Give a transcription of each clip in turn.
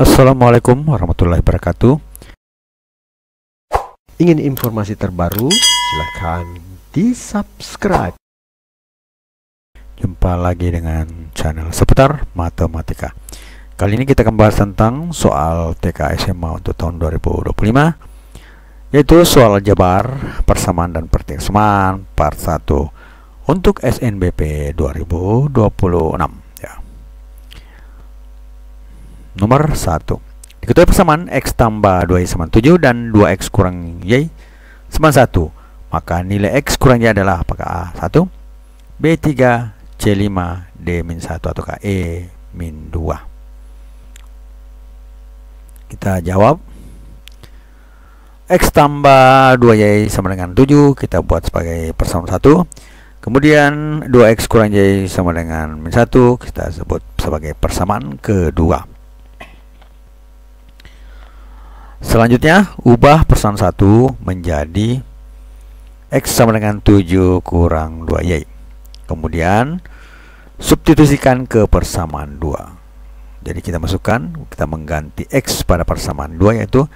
Assalamualaikum warahmatullahi wabarakatuh. Ingin informasi terbaru? Silahkan di subscribe. Jumpa lagi dengan channel seputar matematika. Kali ini kita akan bahas tentang soal TK SMA untuk tahun 2025, yaitu soal jabar, persamaan dan persamaan part 1 untuk SNBP 2026 ya. Nomor 1. Diketahui persamaan X tambah 2Y sama 7 dan 2X kurang Y sama 1, maka nilai X kurang Y adalah apakah A 1, B 3, C 5, D min 1 ataukah E min 2. Kita jawab. X tambah 2Y sama dengan 7 kita buat sebagai persamaan 1. Kemudian 2X kurang Y sama dengan min 1 kita sebut sebagai persamaan kedua. Selanjutnya, ubah persamaan 1 menjadi X sama dengan 7 kurang 2Y. Kemudian substitusikan ke persamaan 2. Jadi kita mengganti X pada persamaan 2, yaitu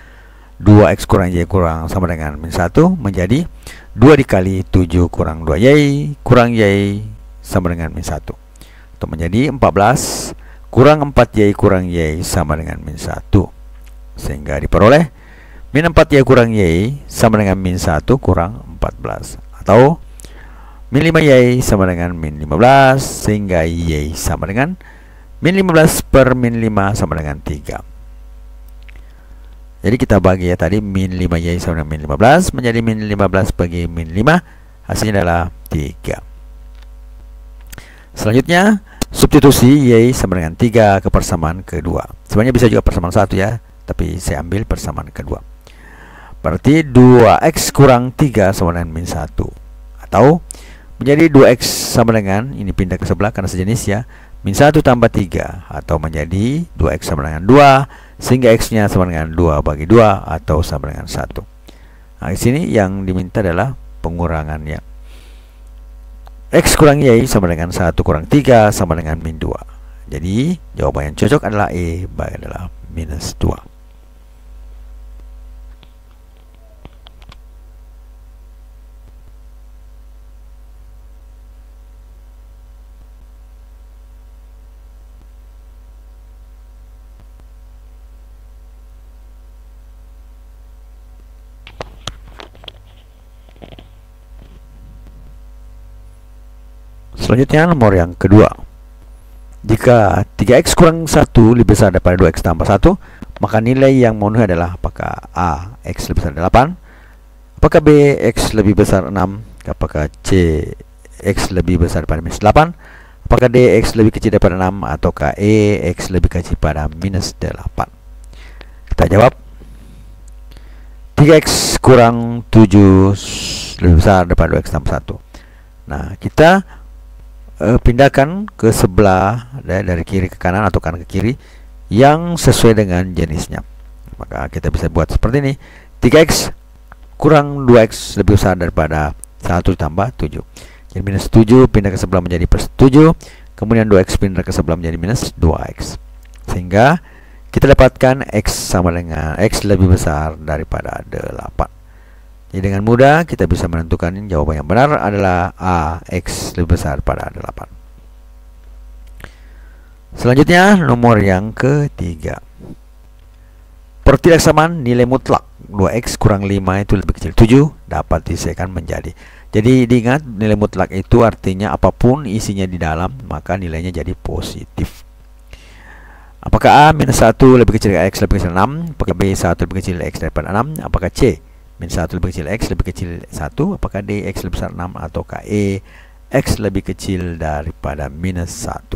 2X kurang Y kurang sama dengan min 1 menjadi 2 dikali 7 kurang 2Y kurang Y sama dengan min 1, atau menjadi 14 kurang 4Y kurang Y sama dengan min 1, sehingga diperoleh min 4Y kurang Y sama dengan min 1 kurang 14, atau min 5Y sama dengan min 15, sehingga Y sama dengan min 15 per min 5 sama dengan 3. Jadi kita bagi ya tadi, min 5Y sama dengan min 15 menjadi min 15 bagi min 5, hasilnya adalah 3. Selanjutnya, substitusi Y sama dengan 3 ke persamaan kedua. Sebenarnya bisa juga persamaan 1 ya, tapi saya ambil persamaan kedua. Berarti 2X kurang 3 sama dengan min 1, atau menjadi 2X sama dengan, ini pindah ke sebelah karena sejenis ya, min 1 tambah 3, atau menjadi 2X sama dengan 2, sehingga X nya sama dengan 2 bagi 2 atau sama dengan 1. Nah, di sini yang diminta adalah pengurangannya. X kurang Y sama dengan 1 kurang 3 sama dengan min 2. Jadi jawaban yang cocok adalah E, adalah minus 2. Selanjutnya nomor yang kedua. Jika 3X kurang 1 lebih besar daripada 2X tambah 1, maka nilai yang memenuhi adalah apakah A, X lebih besar dari 8, apakah B, X lebih besar 6, apakah C, X lebih besar daripada minus 8, apakah D, X lebih kecil daripada 6, ataukah E, X lebih kecil pada minus 8. Kita jawab. 3X kurang 7 lebih besar daripada 2X tambah 1. Nah, kita pindahkan ke sebelah dari kiri ke kanan atau kanan ke kiri yang sesuai dengan jenisnya. Maka kita bisa buat seperti ini. 3X kurang 2X lebih besar daripada 1 tambah 7. Jadi minus 7 pindah ke sebelah menjadi plus 7. Kemudian 2X pindah ke sebelah menjadi minus 2X. Sehingga kita dapatkan X sama dengan X lebih besar daripada 8. Jadi dengan mudah kita bisa menentukan jawaban yang benar adalah A, X lebih besar pada 8. Selanjutnya nomor yang ketiga. Pertidaksamaan nilai mutlak 2X kurang 5 itu lebih kecil 7 dapat diselesaikan menjadi. Jadi diingat, nilai mutlak itu artinya apapun isinya di dalam maka nilainya jadi positif. Apakah A minus 1 lebih kecil dari X lebih kecil 6, apakah B 1 lebih kecil dari X daripada 6, apakah C min 1 lebih kecil X lebih kecil 1, apakah D X lebih besar 6, ataukah E X lebih kecil daripada minus 1.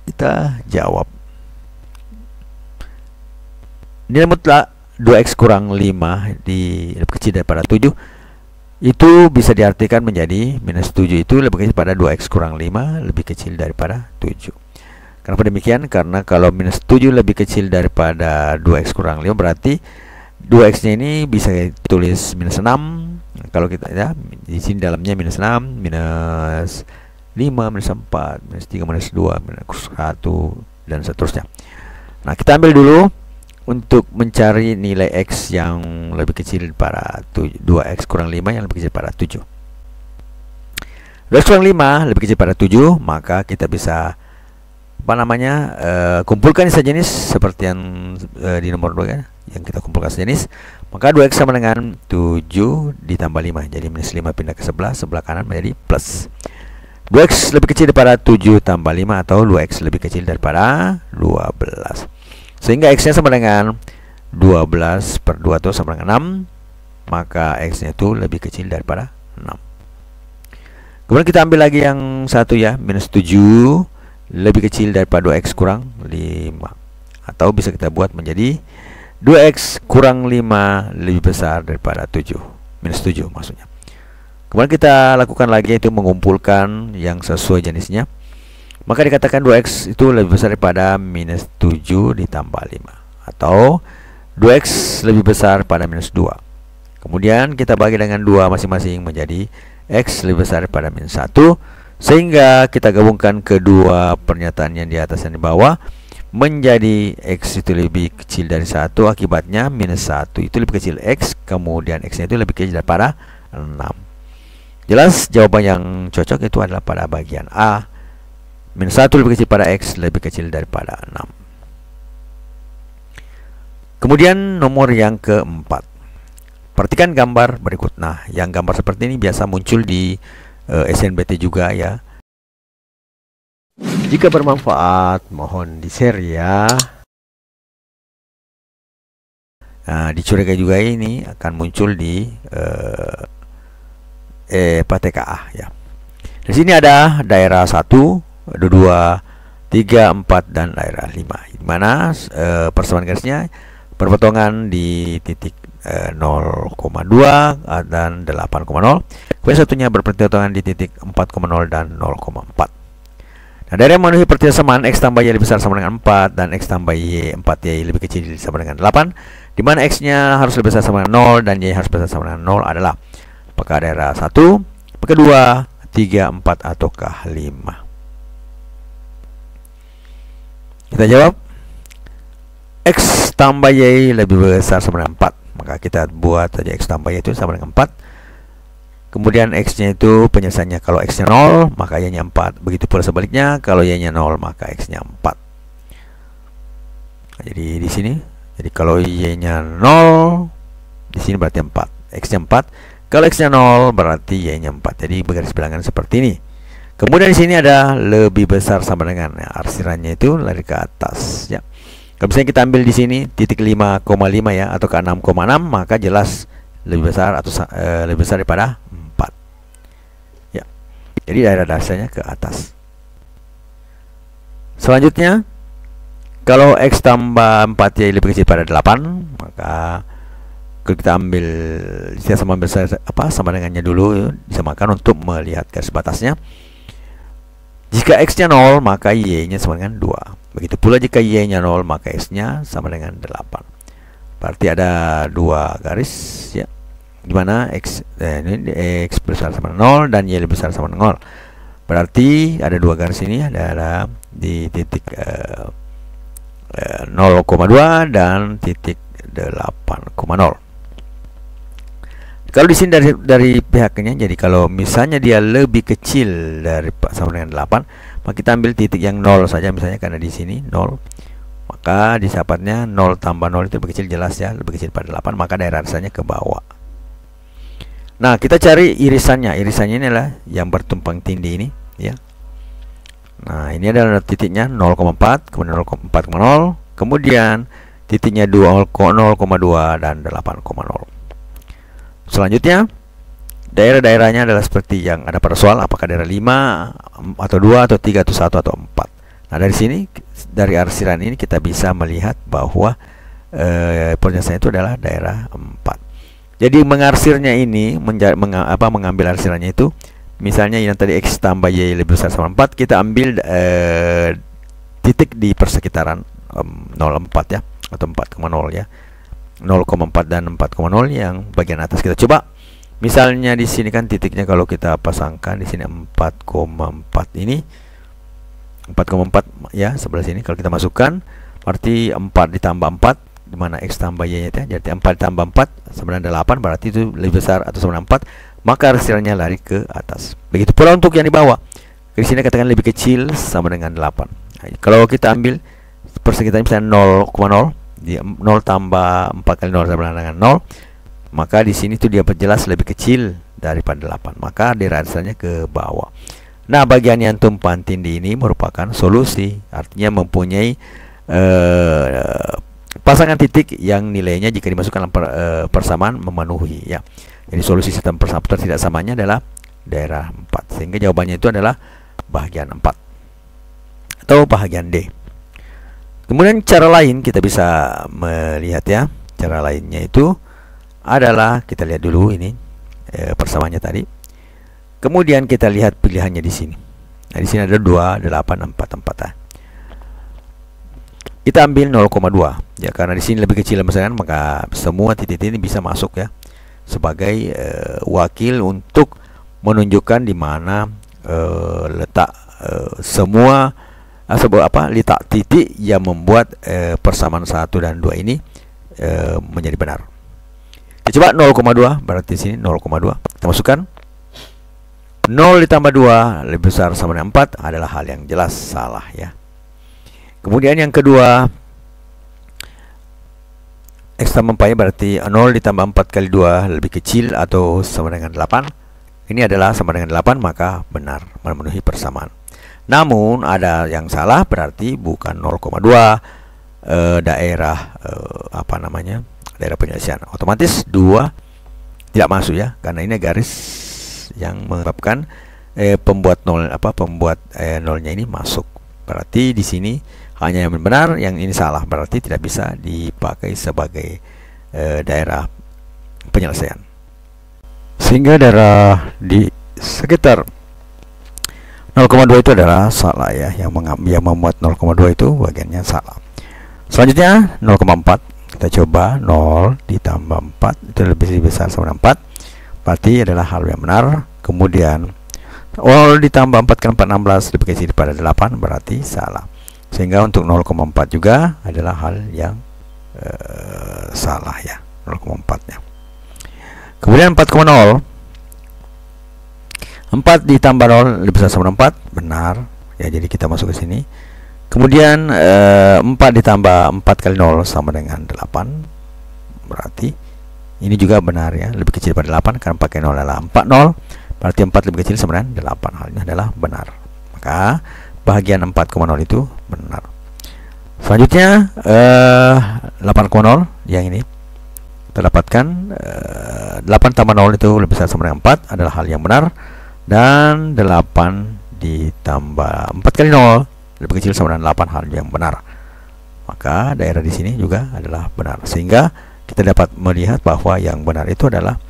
Kita jawab. Nilai mutlak 2X kurang 5 lebih kecil daripada 7 itu bisa diartikan menjadi minus 7 itu lebih kecil pada 2X kurang 5 lebih kecil daripada 7. Kenapa demikian? Karena kalau minus 7 lebih kecil daripada 2X kurang 5 berarti 2X nya ini bisa ditulis minus 6. Kalau kita ya, di sini dalamnya minus 6, minus 5, minus 4, minus 3, minus 2, minus 1, dan seterusnya. Nah, kita ambil dulu untuk mencari nilai X yang lebih kecil daripada 2X kurang 5 yang lebih kecil daripada 7. 2X kurang 5 lebih kecil daripada 7, maka kita bisa kumpulkan sejenis seperti yang di nomor 2 kan, yang kita kumpulkan sejenis. Maka 2X sama dengan 7 ditambah 5, jadi minus 5 pindah ke sebelah kanan menjadi plus. 2X lebih kecil daripada 7 tambah 5 atau 2X lebih kecil daripada 12. Sehingga X nya sama dengan 12 per 2 itu sama dengan 6, maka X nya itu lebih kecil daripada 6. Kemudian kita ambil lagi yang satu ya, minus 7 lebih kecil daripada 2X kurang 5, atau bisa kita buat menjadi 2X kurang 5 lebih besar daripada 7, minus 7 maksudnya. Kemudian kita lakukan lagi, itu mengumpulkan yang sesuai jenisnya. Maka dikatakan 2X itu lebih besar daripada minus 7 ditambah 5, atau 2X lebih besar pada minus 2. Kemudian kita bagi dengan 2 masing-masing menjadi X lebih besar daripada minus 1. Sehingga kita gabungkan kedua pernyataan yang di atas dan di bawah menjadi X itu lebih kecil dari 1. Akibatnya minus 1 itu lebih kecil X, kemudian X nya itu lebih kecil daripada 6. Jelas jawaban yang cocok itu adalah pada bagian A. Minus 1 lebih kecil pada X lebih kecil daripada 6. Kemudian nomor yang keempat, perhatikan gambar berikut. Nah, yang gambar seperti ini biasa muncul di SNBT juga ya. Jika bermanfaat, mohon di-share ya. Nah, dicurigai juga ini akan muncul di TKA ya. Di sini ada daerah 1, 2, 3, 4 dan daerah 5. Di mana persamaan garisnya berpotongan di titik 0,2 dan 8,0. Kemudian satunya berperpotongan di titik 4,0 dan 0,4. Nah, daerah yang memenuhi persamaan X tambah Y lebih besar sama dengan 4 dan X tambah Y 4Y lebih kecil sama dengan 8, di mana X nya harus lebih besar sama dengan 0 dan Y harus besar sama dengan 0 adalah apakah daerah 1, apakah 2, 3, 4 ataukah 5? Kita jawab X tambah Y lebih besar sama dengan 4. Maka kita buat saja X tambah Y itu sama dengan 4. Kemudian X nya itu penyelesaiannya, kalau X nya 0 maka Y nya 4. Begitu pula sebaliknya, kalau Y nya 0 maka X nya 4. Nah, jadi di sini, jadi kalau Y nya 0 di sini berarti 4, X nya 4. Kalau X nya 0 berarti Y nya 4. Jadi bergaris bilangan seperti ini. Kemudian di sini ada lebih besar sama dengan, ya, arsirannya itu lari ke atas ya. Kalau misalnya kita ambil di sini titik 5,5 ya, atau ke 6,6, maka jelas lebih besar atau lebih besar daripada 4. Ya. Jadi daerah dasarnya ke atas. Selanjutnya, kalau X tambah 4Y lebih kecil pada 8, maka kita ambil sama dengannya dulu, disamakan untuk melihat garis batasnya. Jika X nya 0 maka Y nya sama dengan 2. Begitu pula jika Y nya 0 maka X nya sama dengan 8. Berarti ada dua garis ya, dimana ini X besar sama 0 dan Y lebih besar sama 0. Berarti ada dua garis ini, ada di titik 0,2 dan titik 8,0. Kalau di sini dari pihaknya, jadi kalau misalnya dia lebih kecil dari sama dengan 8, maka kita ambil titik yang 0 saja misalnya, karena di sini 0. Maka di sahabatnya 0 tambah 0 itu lebih kecil, jelas ya, lebih kecil pada 8, maka daerah irisannya ke bawah. Nah, kita cari irisannya. Irisannya ini adalah yang bertumpang tindih ini ya. Nah, ini adalah titiknya 0,4, kemudian 0,4,0, kemudian titiknya 0,2 dan 8,0. Selanjutnya, daerah-daerahnya adalah seperti yang ada pada soal, apakah daerah 5 atau 2 atau 3 atau 1 atau 4. Nah, dari sini, dari arsiran ini kita bisa melihat bahwa penyelesaian itu adalah daerah 4. Jadi mengarsirnya ini mengambil arsirannya itu, misalnya yang tadi X tambah Y lebih besar sama 4, kita ambil titik di persekitaran 0,4 ya, atau 4,0 ya. 0,4 dan 4,0 yang bagian atas kita coba. Misalnya di sini kan titiknya kalau kita pasangkan di sini 4,4 ini 4,4 ya, sebelah sini kalau kita masukkan, Berarti 4 ditambah 4, di mana X tambah Y nya, jadi 4 ditambah 4 sama dengan 8, berarti itu lebih besar atau sama dengan 4, maka hasilnya lari ke atas. Begitu pula untuk yang di bawah. Di sini katakan lebih kecil sama dengan 8. Nah, kalau kita ambil persegitiga misalnya 0,0, 0 tambah 4 kali 0 sama dengan 0, maka di sini tuh dia jelas lebih kecil daripada 8, maka dirasanya ke bawah. Nah, bagian yang tumpang tindih ini merupakan solusi, artinya mempunyai pasangan titik yang nilainya jika dimasukkan dalam persamaan memenuhi, ya. Jadi solusi sistem persamaan tidak samanya adalah daerah 4, sehingga jawabannya itu adalah bahagian 4 atau bahagian D. Kemudian cara lain kita bisa melihat, ya. Cara lainnya itu adalah kita lihat dulu ini persamaannya tadi. Kemudian kita lihat pilihannya di sini. Nah, di sini ada 2, 8, 4, 4. Kita ambil 0,2. Ya, karena di sini lebih kecil misalkan, maka semua titik ini bisa masuk, ya, sebagai wakil untuk menunjukkan di mana letak semua letak titik yang membuat persamaan 1 dan 2 ini menjadi benar. Kita coba 0,2, berarti di sini 0,2. Kita masukkan 0 ditambah 2 lebih besar sama dengan 4 adalah hal yang jelas salah, ya. Kemudian yang kedua, X tambah 4 berarti 0 ditambah 4 kali 2 lebih kecil atau sama dengan 8. Ini adalah sama dengan 8, maka benar, memenuhi persamaan. Namun ada yang salah, berarti bukan 0,2 daerah daerah penyelesaian. Otomatis 2 tidak masuk, ya, karena ini garis yang menyebabkan pembuat nolnya ini masuk. Berarti di sini hanya yang benar, yang ini salah, berarti tidak bisa dipakai sebagai daerah penyelesaian. Sehingga daerah di sekitar 0,2 itu adalah salah, ya, yang memuat 0,2 itu bagiannya salah. Selanjutnya 0,4, kita coba 0 ditambah 4 itu lebih besar sama dengan 4, berarti adalah hal yang benar. Kemudian 0 ditambah 4 kali 4, 16 lebih kecil daripada 8, berarti salah. Sehingga untuk 0,4 juga adalah hal yang salah, ya, 0,4 nya. Kemudian 4,0, 4 ditambah 0 lebih besar sama 4, benar, ya, jadi kita masuk ke sini. Kemudian 4 ditambah 4 kali 0 sama dengan 8, berarti ini juga benar, ya, lebih kecil daripada 8 karena pakai 0 adalah 40, berarti 4 lebih kecil sama dengan 8, halnya adalah benar. Maka bahagian 4,0 itu benar. Selanjutnya 8,0 yang ini kita dapatkan 8 tambah 0 itu lebih besar sama dengan 4 adalah hal yang benar, dan 8 ditambah 4 kali 0 lebih kecil sama dengan 8 hal yang benar. Maka daerah di sini juga adalah benar, sehingga kita dapat melihat bahwa yang benar itu adalah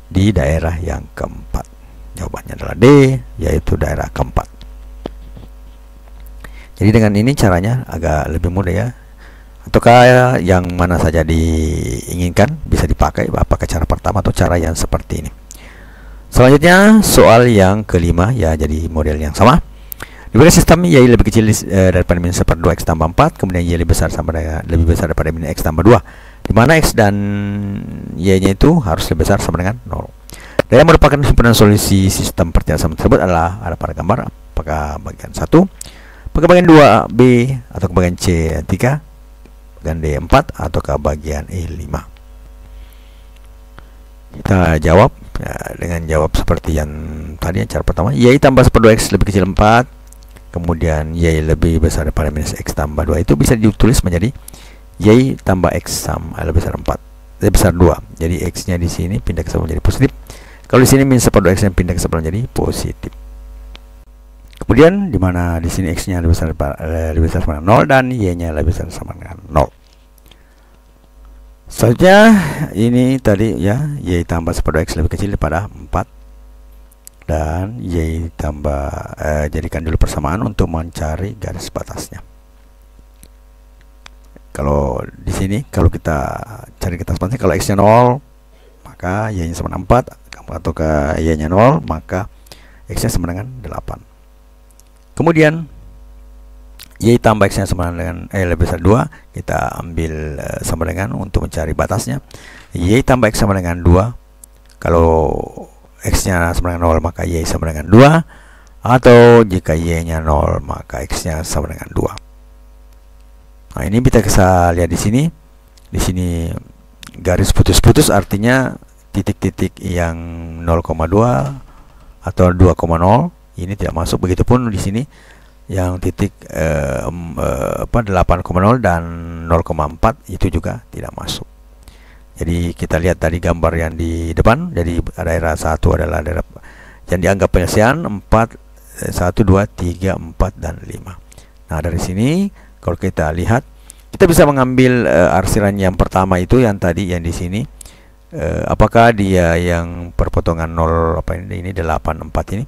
di daerah yang keempat. Jawabannya adalah D, yaitu daerah keempat. Jadi dengan ini caranya agak lebih mudah, ya. Ataukah yang mana saja diinginkan bisa dipakai, apakah cara pertama atau cara yang seperti ini. Selanjutnya soal yang kelima, ya, jadi model yang sama. Diberikan sistem Y lebih kecil daripada min 1/2 X tambah 4, kemudian Y lebih besar daripada min X tambah 2, di mana X dan Y nya itu harus lebih besar sama dengan 0. Dan yang merupakan himpunan solusi sistem perhiasan tersebut adalah ada pada gambar, apakah bagian 1, apakah bagian 2 B, atau bagian C 3, bagian D 4, ataukah bagian E 5. Kita jawab, ya, dengan jawab seperti yang tadi, cara pertama, Y tambah 1/2 X lebih kecil 4, kemudian Y lebih besar daripada minus X tambah 2, itu bisa ditulis menjadi Y tambah X sama lebih besar 4, lebih besar 2. Jadi X nya di sini pindah ke sebelah menjadi positif. Kalau di sini min 1/2 X nya pindah ke sebelah menjadi positif. Kemudian di mana di sini X nya lebih besar sama dengan 0 dan Y nya lebih besar sama dengan 0. Selanjutnya ini tadi, ya, Y tambah 1/2 X lebih kecil daripada 4, dan Y tambah jadikan dulu persamaan untuk mencari garis batasnya. Kalau di sini, kalau kita cari garis batasnya, kalau X nya 0 maka Y nya sama dengan 4, atau ke Y nya 0 maka X nya sama dengan 8. Kemudian Y tambah X-nya sama dengan lebih besar 2, kita ambil sama dengan untuk mencari batasnya. Y tambah X sama dengan 2. Kalau X-nya sama dengan 0, maka Y sama dengan 2. Atau jika Y-nya 0, maka X-nya sama dengan 2. Nah, ini bisa lihat di sini. Di sini garis putus-putus artinya titik-titik yang 0,2 atau 2,0 ini tidak masuk. Begitupun di sini yang titik 8,0 dan 0,4 itu juga tidak masuk. Jadi kita lihat tadi gambar yang di depan. Jadi daerah 1 adalah daerah yang dianggap penyelesaian 4, 1, 2, 3, 4 dan 5. Nah, dari sini kalau kita lihat, kita bisa mengambil arsiran yang pertama itu yang tadi yang di sini. Apakah dia yang perpotongan 0 ini 84 ini?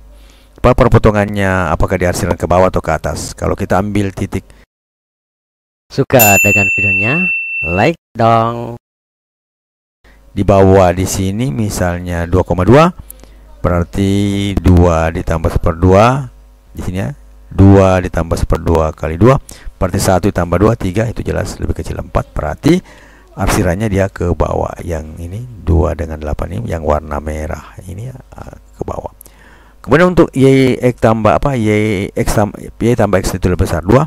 Perpotongannya apakah diarsiran ke bawah atau ke atas? Kalau kita ambil titik, suka dengan videonya, like dong. Di bawah di sini misalnya 2,2, berarti 2 ditambah 1/2 di sini ya. 2 ditambah 1/2 kali 2, berarti 1 ditambah 2, 3, itu jelas lebih kecil 4. Berarti arsirannya dia ke bawah. Yang ini 2 dengan 8 ini yang warna merah ini ke bawah. Kemudian untuk Y tambah Y tambah X itu lebih besar 2,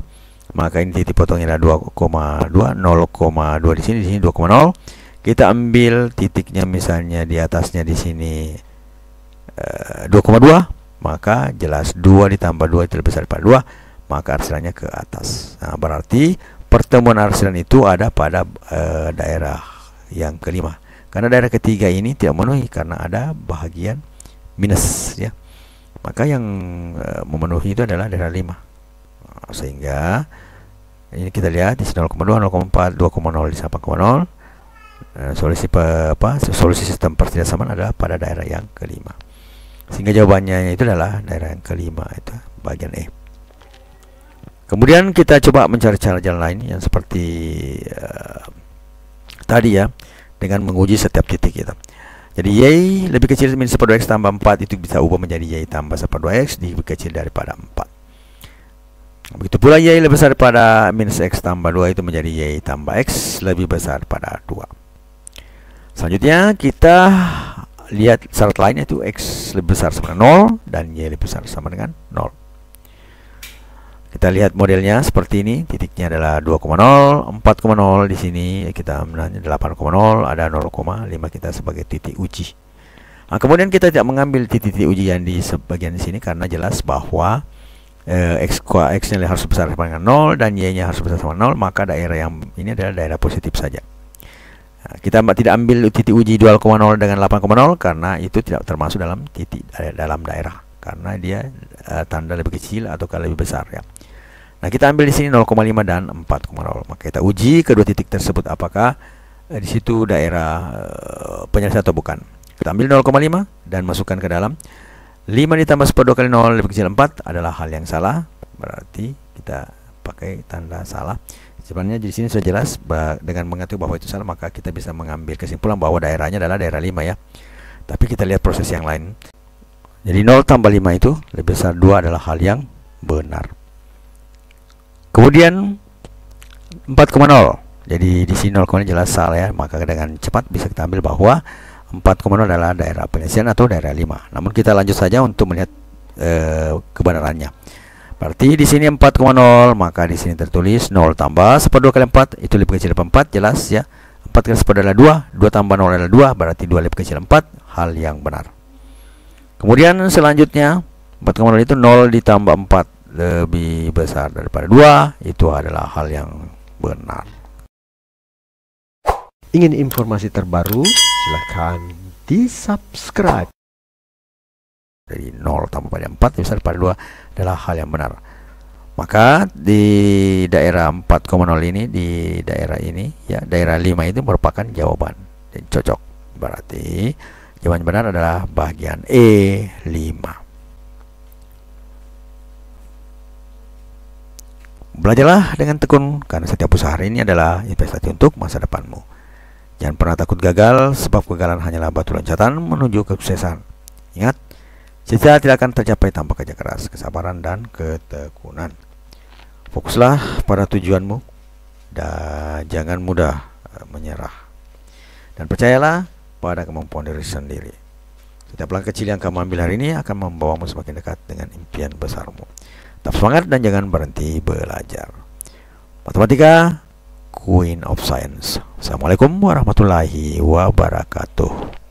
maka ini titik potongnya adalah 2,2, 0,2 di sini 2,0. Kita ambil titiknya misalnya di atasnya di sini 2,2, maka jelas 2 ditambah 2 itu lebih besar daripada 2, maka arsirannya ke atas. Nah, berarti pertemuan arsiran itu ada pada daerah yang kelima. Karena daerah ketiga ini tidak memenuhi karena ada bahagian minus ya. Maka yang memenuhi itu adalah daerah 5. Nah, sehingga ini kita lihat di 0,2, 0,4, 2,0 di 8,0. Solusi sistem pertidaksamaan adalah pada daerah yang kelima. Sehingga jawabannya itu adalah daerah yang kelima, itu bagian E. Kemudian kita coba mencari cara jalan lain yang seperti tadi ya, dengan menguji setiap titik kita. Jadi Y lebih kecil minus 1/2 X tambah 4 itu bisa ubah menjadi Y tambah 1/2 X lebih kecil daripada 4. Begitu pula Y lebih besar daripada minus X tambah 2 itu menjadi Y tambah X lebih besar daripada 2. Selanjutnya kita lihat syarat lain, yaitu X lebih besar sama dengan 0 dan Y lebih besar sama dengan 0. Kita lihat modelnya seperti ini. Titiknya adalah 2,0, 4,0 di sini kita menanya 8,0, ada 0,5 kita sebagai titik uji. Nah, kemudian kita tidak mengambil titik-titik uji yang di sebagian sini karena jelas bahwa X-nya harus besar sama dengan 0 dan Y-nya harus besar sama 0, maka daerah yang ini adalah daerah positif saja. Nah, kita tidak ambil titik uji 2,0 dengan 8,0 karena itu tidak termasuk dalam titik dalam daerah, karena dia tanda lebih kecil atau lebih besar ya. Nah, kita ambil di sini 0,5 dan 4,0. Maka kita uji kedua titik tersebut apakah di situ daerah penyelesaian atau bukan. Kita ambil 0,5 dan masukkan ke dalam. 5 ditambah 1/2 kali 0 lebih kecil 4 adalah hal yang salah. Berarti kita pakai tanda salah. Sebenarnya di sini sudah jelas dengan mengetahui bahwa itu salah, maka kita bisa mengambil kesimpulan bahwa daerahnya adalah daerah 5 ya. Tapi kita lihat proses yang lain. Jadi 0 tambah 5 itu lebih besar 2 adalah hal yang benar. Kemudian 4,0. Jadi di sini 0,0 jelas salah ya, maka dengan cepat bisa kita ambil bahwa 4,0 adalah daerah penyelesaian atau daerah 5. Namun kita lanjut saja untuk melihat kebenarannya. Berarti di sini 4,0, maka di sini tertulis 0 tambah 1/2 kali 4 itu lebih kecil dari 4, jelas ya. 4 kali 1/2 adalah 2, 2 tambah 0 adalah 2, berarti 2 lebih kecil 4, hal yang benar. Kemudian selanjutnya 4,0 itu 0 ditambah 4 lebih besar daripada 2, itu adalah hal yang benar. Ingin informasi terbaru? Silahkan di-subscribe. Jadi 0 tambah pada 4 lebih besar daripada 2 adalah hal yang benar. Maka di daerah 4,0 ini, di daerah ini ya, daerah 5 itu merupakan jawaban dan cocok. Berarti jawaban benar adalah bagian E5. Belajarlah dengan tekun, karena setiap usaha hari ini adalah investasi untuk masa depanmu. Jangan pernah takut gagal, sebab kegagalan hanyalah batu loncatan menuju kesuksesan. Ingat, cita-cita tidak akan tercapai tanpa kerja keras, kesabaran, dan ketekunan. Fokuslah pada tujuanmu dan jangan mudah menyerah. Dan percayalah pada kemampuan diri sendiri. Setiap langkah kecil yang kamu ambil hari ini akan membawamu semakin dekat dengan impian besarmu. Tetap semangat dan jangan berhenti belajar. Matematika, Queen of Science. Assalamualaikum warahmatullahi wabarakatuh.